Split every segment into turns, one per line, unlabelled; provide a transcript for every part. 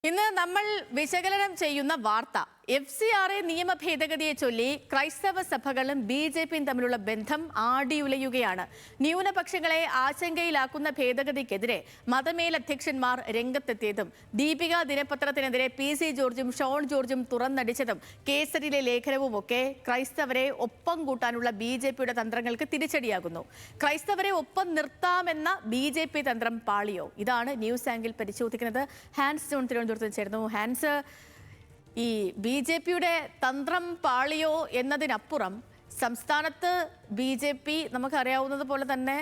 ഇന്ന് നമ്മൾ വിശകലനം ചെയ്യുന്ന വാർത്ത FCRA നിയമ ഭേദഗതിയെ ചൊല്ലി ക്രൈസ്തവ സഭകളും BJPയും തമ്മിലുള്ള ബന്ധം ആടിയുലയുകയാണ്. ന്യൂനപക്ഷങ്ങളെ ആശങ്കയിലാക്കുന്ന ഭേദഗതിക്കെതിരെ മതമേലധ്യക്ഷന്മാർ രംഗത്തെത്തിയതും ദീപിക ദിനപത്രത്തിനെതിരെ PC ജോർജും ഷോൺ ജോർജും തുറന്നടിച്ചതും കേസരിയിലെ ലേഖനവുമൊക്കെ ക്രൈസ്തവരെ ഒപ്പം കൂട്ടാനുള്ള BJPയുടെ തന്ത്രങ്ങൾക്ക് തിരിച്ചടിയാകുന്നു. ക്രൈസ്തവരെ ഒപ്പം നിർത്താമെന്ന BJP തന്ത്രം പാളിയോ? ഇതാണ് ന്യൂസ് ആംഗിൾ പരിശോധിക്കുന്നത്. ഹാൻസ് ജോൺ തിരുവനന്തപുരത്ത് ചേർന്നു. ഹാൻസ്, ഈ BJPയുടെ തന്ത്രം പാളിയോ എന്നതിനപ്പുറം സംസ്ഥാനത്ത് BJP നമുക്കറിയാവുന്നത് പോലെ തന്നെ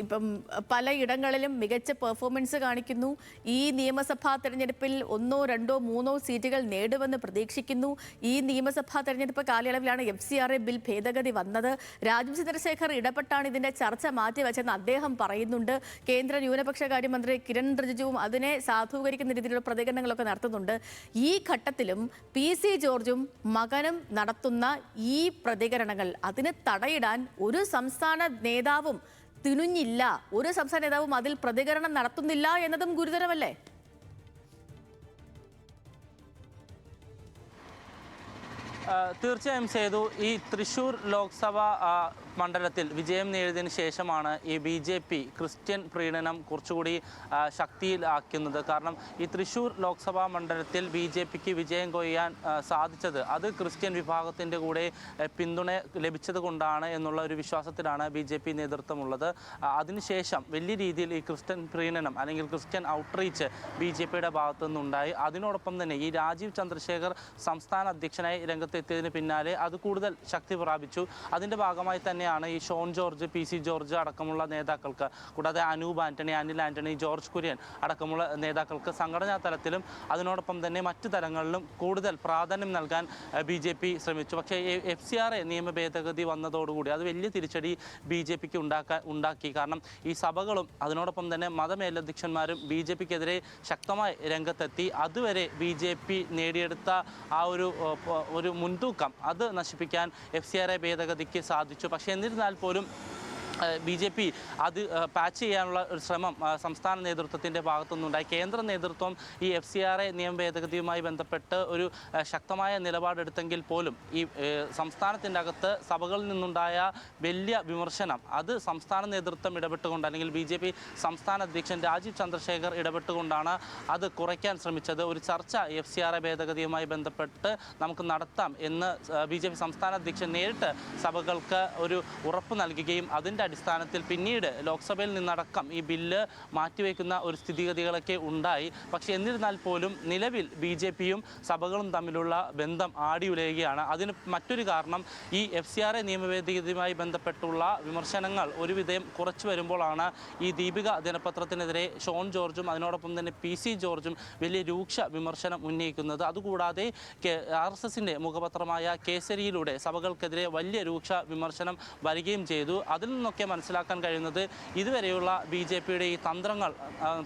ഇപ്പം പലയിടങ്ങളിലും മികച്ച പെർഫോമൻസ് കാണിക്കുന്നു. ഈ നിയമസഭാ തെരഞ്ഞെടുപ്പിൽ 1, 2, 3 സീറ്റുകൾ നേടുമെന്ന് പ്രതീക്ഷിക്കുന്നു. ഈ നിയമസഭാ തെരഞ്ഞെടുപ്പ് കാലയളവിലാണ് FCRA ബിൽ ഭേദഗതി വന്നത്. രാജീവ് ചന്ദ്രശേഖർ ഇടപെട്ടാണ് ഇതിന്റെ ചർച്ച മാറ്റിവെച്ചെന്ന് അദ്ദേഹം പറയുന്നുണ്ട്. കേന്ദ്ര ന്യൂനപക്ഷ കാര്യമന്ത്രി കിരൺ റിജിജുവും അതിനെ സാധൂകരിക്കുന്ന രീതിയിലുള്ള പ്രതികരണങ്ങളൊക്കെ നടത്തുന്നുണ്ട്. ഈ ഘട്ടത്തിലും PC ജോർജും മകനും നടത്തുന്ന ഈ പ്രതികരണങ്ങൾ, അതിന് തടയിടാൻ ഒരു സംസ്ഥാന നേതാവും തിനുഞ്ഞില്ല, ഒരു സംസ്ഥാന നേതാവും അതിൽ പ്രതികരണം നടത്തുന്നില്ല എന്നതും ഗുരുതരമല്ലേ?
തീർച്ചയായും സേതു, ഈ തൃശ്ശൂർ ലോക്സഭാ മണ്ഡലത്തിൽ വിജയം നേടിയതിനു ശേഷമാണ് ഈ BJP ക്രിസ്ത്യൻ പ്രീണനം കുറച്ചുകൂടി ശക്തിയിലാക്കുന്നത്. കാരണം ഈ തൃശ്ശൂർ ലോക്സഭാ മണ്ഡലത്തിൽ BJPക്ക് വിജയം കൊയ്യാൻ സാധിച്ചത് അത് ക്രിസ്ത്യൻ വിഭാഗത്തിൻ്റെ കൂടെ പിന്തുണ ലഭിച്ചത് കൊണ്ടാണ് എന്നുള്ള ഒരു വിശ്വാസത്തിലാണ് BJP നേതൃത്വമുള്ളത്. അതിനുശേഷം വലിയ രീതിയിൽ ഈ ക്രിസ്ത്യൻ പ്രീണനം അല്ലെങ്കിൽ ക്രിസ്ത്യൻ ഔട്ട്റീച്ച് BJPയുടെ ഭാഗത്തു നിന്നുണ്ടായി. അതിനോടൊപ്പം തന്നെ ഈ രാജീവ് ചന്ദ്രശേഖർ സംസ്ഥാന അധ്യക്ഷനായി രംഗത്തെത്തിയതിന് പിന്നാലെ അത് കൂടുതൽ ശക്തി പ്രാപിച്ചു. അതിൻ്റെ ഭാഗമായി തന്നെയാണ് ഈ ഷോൺ ജോർജ്, PC ജോർജ് അടക്കമുള്ള നേതാക്കൾക്ക്, കൂടാതെ അനൂപ് ആന്റണി, അനിൽ ആന്റണി, ജോർജ് കുര്യൻ അടക്കമുള്ള നേതാക്കൾക്ക് സംഘടനാ തലത്തിലും അതിനോടൊപ്പം തന്നെ മറ്റു തലങ്ങളിലും കൂടുതൽ പ്രാധാന്യം നൽകാൻ BJP ശ്രമിച്ചു. പക്ഷേ FCRA നിയമ ഭേദഗതി വന്നതോടുകൂടി അത് വലിയ തിരിച്ചടി BJPക്ക് ഉണ്ടാക്കി. കാരണം ഈ സഭകളും അതിനോടൊപ്പം തന്നെ മതമേലധ്യക്ഷന്മാരും BJPക്കെതിരെ ശക്തമായി രംഗത്തെത്തി. അതുവരെ BJP നേടിയെടുത്ത ആ ഒരു മുൻതൂക്കം അത് നശിപ്പിക്കാൻ FCRA ഭേദഗതിക്ക് സാധിച്ചു. പക്ഷേ എന്നിരുന്നാൽ പോലും BJP അത് പാച്ച് ചെയ്യാനുള്ള ഒരു ശ്രമം സംസ്ഥാന നേതൃത്വത്തിൻ്റെ ഭാഗത്തുനിന്നുണ്ടായി. കേന്ദ്ര നേതൃത്വം ഈ FCRA നിയമ ഭേദഗതിയുമായി ബന്ധപ്പെട്ട് ഒരു ശക്തമായ നിലപാടെടുത്തെങ്കിൽ പോലും ഈ സംസ്ഥാനത്തിൻ്റെ അകത്ത് സഭകളിൽ നിന്നുണ്ടായ വലിയ വിമർശനം അത് സംസ്ഥാന നേതൃത്വം ഇടപെട്ടുകൊണ്ട്, അല്ലെങ്കിൽ BJP സംസ്ഥാന അധ്യക്ഷൻ രാജീവ് ചന്ദ്രശേഖർ ഇടപെട്ടുകൊണ്ടാണ് അത് കുറയ്ക്കാൻ ശ്രമിച്ചത്. ഒരു ചർച്ച FCRA ഭേദഗതിയുമായി ബന്ധപ്പെട്ട് നമുക്ക് നടത്താം എന്ന് BJP സംസ്ഥാന അധ്യക്ഷൻ നേരിട്ട് സഭകൾക്ക് ഒരു ഉറപ്പ് നൽകുകയും അതിൻ്റെ അടിസ്ഥാനത്തിൽ പിന്നീട് ലോക്സഭയിൽ നിന്നടക്കം ഈ ബില്ല് മാറ്റിവെക്കുന്ന ഒരു സ്ഥിതിഗതികളൊക്കെ ഉണ്ടായി. പക്ഷേ എന്നിരുന്നാൽ പോലും നിലവിൽ BJPയും സഭകളും തമ്മിലുള്ള ബന്ധം ആടിയുലയുകയാണ്. അതിന് മറ്റൊരു കാരണം ഈ FCRA നിയമഭേദഗതിയുമായി ബന്ധപ്പെട്ടുള്ള വിമർശനങ്ങൾ ഒരുവിധം കുറച്ചു വരുമ്പോഴാണ് ഈ ദീപിക ദിനപത്രത്തിനെതിരെ ഷോൺ ജോർജും അതിനോടൊപ്പം തന്നെ PC ജോർജും വലിയ രൂക്ഷ വിമർശനം ഉന്നയിക്കുന്നത്. അതുകൂടാതെ RSSൻ്റെ മുഖപത്രമായ കേസരിയിലൂടെ സഭകൾക്കെതിരെ വലിയ രൂക്ഷ വിമർശനം വരികയും ചെയ്തു. അതിൽ നിന്നൊക്കെ മനസ്സിലാക്കാൻ കഴിയുന്നത് ഇതുവരെയുള്ള BJPയുടെ ഈ തന്ത്രങ്ങൾ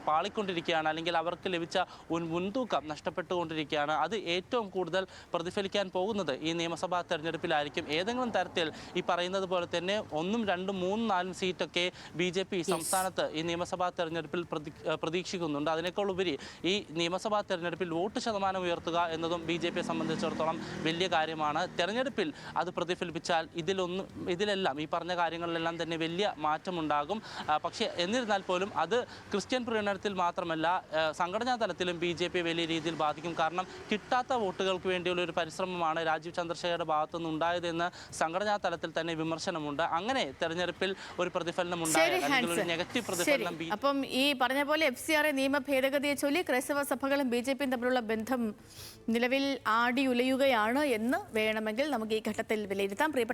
പാളിക്കൊണ്ടിരിക്കുകയാണ്, അല്ലെങ്കിൽ അവർക്ക് ലഭിച്ച മുൻതൂക്കം നഷ്ടപ്പെട്ടുകൊണ്ടിരിക്കുകയാണ്. അത് ഏറ്റവും കൂടുതൽ പ്രതിഫലിക്കാൻ പോകുന്നത് ഈ നിയമസഭാ തെരഞ്ഞെടുപ്പിലായിരിക്കും. ഏതെങ്കിലും തരത്തിൽ ഈ പറയുന്നത് പോലെ തന്നെ 1, 2, 3, 4 സീറ്റൊക്കെ BJP സംസ്ഥാനത്ത് ഈ നിയമസഭാ തെരഞ്ഞെടുപ്പിൽ പ്രതീക്ഷിക്കുന്നുണ്ട്. അതിനേക്കാൾ ഉപരി ഈ നിയമസഭാ തെരഞ്ഞെടുപ്പിൽ വോട്ട് ശതമാനം ഉയർത്തുക എന്നതും BJPയെ സംബന്ധിച്ചിടത്തോളം വലിയ കാര്യമാണ്. തെരഞ്ഞെടുപ്പിൽ അത് പ്രതിഫലിപ്പിച്ചാൽ ഇതിലെല്ലാം ഈ പറഞ്ഞ കാര്യങ്ങളിലെല്ലാം തന്നെ വലിയ മാറ്റമുണ്ടാകും. പക്ഷേ എന്നിരുന്നാൽ പോലും അത് ക്രിസ്ത്യൻ പ്രീണനത്തിൽ മാത്രമല്ല സംഘടനാ തലത്തിലും BJP വലിയ രീതിയിൽ ബാധിക്കും. കാരണം കിട്ടാത്ത വോട്ടുകൾക്ക് വേണ്ടിയുള്ള ഒരു പരിശ്രമമാണ് രാജീവ് ചന്ദ്രശേഖരുടെ ഭാഗത്തുനിന്ന് ഉണ്ടായതെന്ന് സംഘടനാ തലത്തിൽ തന്നെ വിമർശനമുണ്ട്. അങ്ങനെ തെരഞ്ഞെടുപ്പിൽ ഒരു പ്രതിഫലനം ഉണ്ടായാൽ, അല്ലെങ്കിൽ ഒരു നെഗറ്റീവ് പ്രതിഫലനം.
അപ്പം ഈ പറഞ്ഞ പോലെ FCRA നിയമ ഭേദഗതിയെ ചൊല്ലി ക്രൈസ്തവ സഭകളും BJPയും തമ്മിലുള്ള ബന്ധം നിലവിൽ ആടിയുലയുകയാണ് എന്ന് വേണമെങ്കിൽ നമുക്ക് ഈ ഘട്ടത്തിൽ വിലയിരുത്താം.